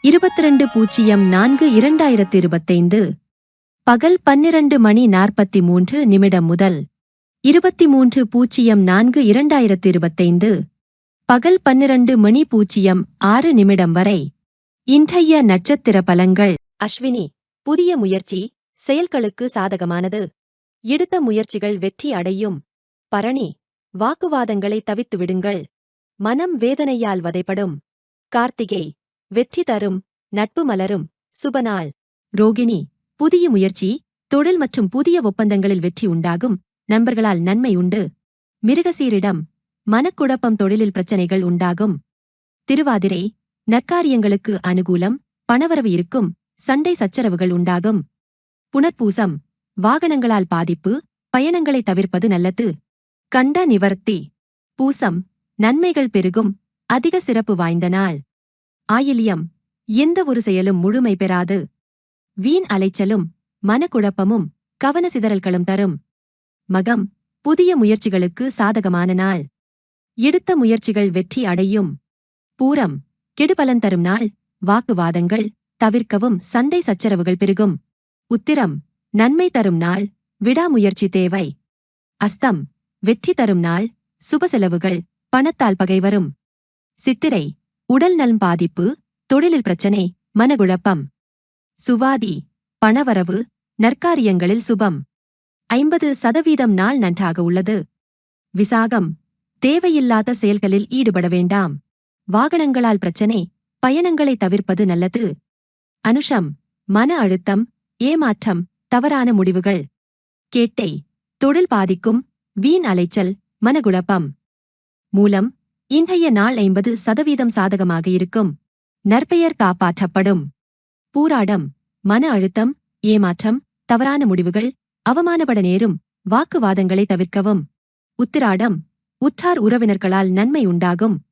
22/04/2025 பகல் 12:43 முதல் 23/04/2025 பகல் 12:06 வரை இன்றைய நட்சத்திர பலன்கள். அஸ்வினி, புதிய முயற்சி செயல்களுக்கு சாதகமானது. எடுத்த முயற்சிகள் வெற்றி அடையும். பரணி, வாக்குவாதங்களை தவித்து விடுங்கள். மனம் வேதனையால் வதைப்படும். கார்த்திகை, வெற்றி தரும், நட்பு மலரும், சுபநாள். ரோகிணி, புதிய முயற்சி தொழில் மற்றும் புதிய ஒப்பந்தங்களில் வெற்றி உண்டாகும். நண்பர்களால் நன்மை உண்டு. மிருகசீரிடம், மனக்குழப்பம், தொழிலில் பிரச்சனைகள் உண்டாகும். திருவாதிரை, நற்காரியங்களுக்கு அனுகூலம், பணவரவு இருக்கும், சண்டை சச்சரவுகள் உண்டாகும். புனர்பூசம், வாகனங்களால் பாதிப்பு, பயணங்களை தவிர்ப்பது நல்லது. கண்ட நிவர்த்தி. பூசம், நன்மைகள் பெருகும், அதிக சிறப்பு வாய்ந்த நாள். ஆயில்யம், எந்த ஒரு செயலும் முழுமை பெறாது. வீண் அலைச்சலும், மனக்குழப்பமும், கவன சிதறல்களும் தரும். மகம், புதிய முயற்சிகளுக்கு சாதகமான நாள். எடுத்த முயற்சிகள் வெற்றி அடையும். பூரம், கெடுபலன் தரும் நாள். வாக்குவாதங்கள் தவிர்க்கவும், சண்டை சச்சரவுகள் பெருகும். உத்திரம், நன்மை தரும் நாள். விடாமுயற்சி தேவை. அஸ்தம், வெற்றி தரும் நாள். சுப செலவுகள், பணத்தால் பகை வரும். சித்திரை, உடல் நலம் பாதிப்பு, தொழிலில் பிரச்சனை, மனகுழப்பம். சுவாதி, பணவரவு, நற்காரியங்களில் சுபம். 50% நாள் நன்றாக உள்ளது. விசாகம், தேவையில்லாத செயல்களில் ஈடுபட வேண்டாம். வாகனங்களால் பிரச்சனை, பயணங்களை தவிர்ப்பது நல்லது. அனுஷம், மன அழுத்தம், ஏமாற்றம், தவறான முடிவுகள். கேட்டை, தொழில் பாதிக்கும், வீண் அலைச்சல், மனகுழப்பம். மூலம், இன்றைய நாள் 50% சாதகமாக இருக்கும். நற்பெயர் காப்பாற்றப்படும். பூராடம், மன அழுத்தம், ஏமாற்றம், தவறான முடிவுகள், அவமானப்பட நேரும், வாக்குவாதங்களை தவிர்க்கவும். உத்திராடம், உற்றார் உறவினர்களால் நன்மை உண்டாகும்.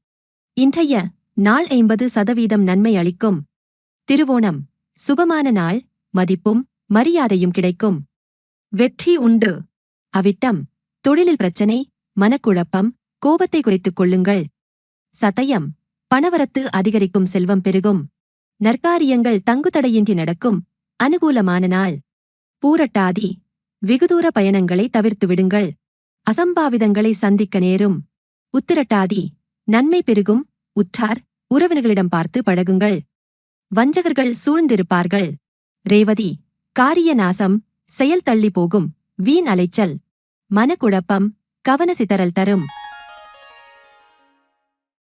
இன்றைய நாள் 50% நன்மை அளிக்கும். திருவோணம், சுபமான நாள், மதிப்பும் மரியாதையும் கிடைக்கும். வெற்றி உண்டு. அவிட்டம், தொழிலில் பிரச்சனை, மனக்குழப்பம், கோபத்தை குறைத்துக் கொள்ளுங்கள். சதயம், பணவரத்து அதிகரிக்கும், செல்வம் பெருகும். நற்காரியங்கள் தங்குதடையின்றி நடக்கும். அனுகூலமான நாள். பூரட்டாதி, வெகுதூர பயணங்களை தவிர்த்து விடுங்கள். அசம்பாவிதங்களை சந்திக்க நேரும். உத்திரட்டாதி, நன்மை பெருகும். உற்றார் உறவினர்களிடம் பார்த்து பழகுங்கள். வஞ்சகர்கள் சூழ்ந்திருப்பார்கள். ரேவதி, காரிய நாசம், செயல் தள்ளி போகும், வீண் அலைச்சல், மனக்குழப்பம், கவன சிதறல் தரும்.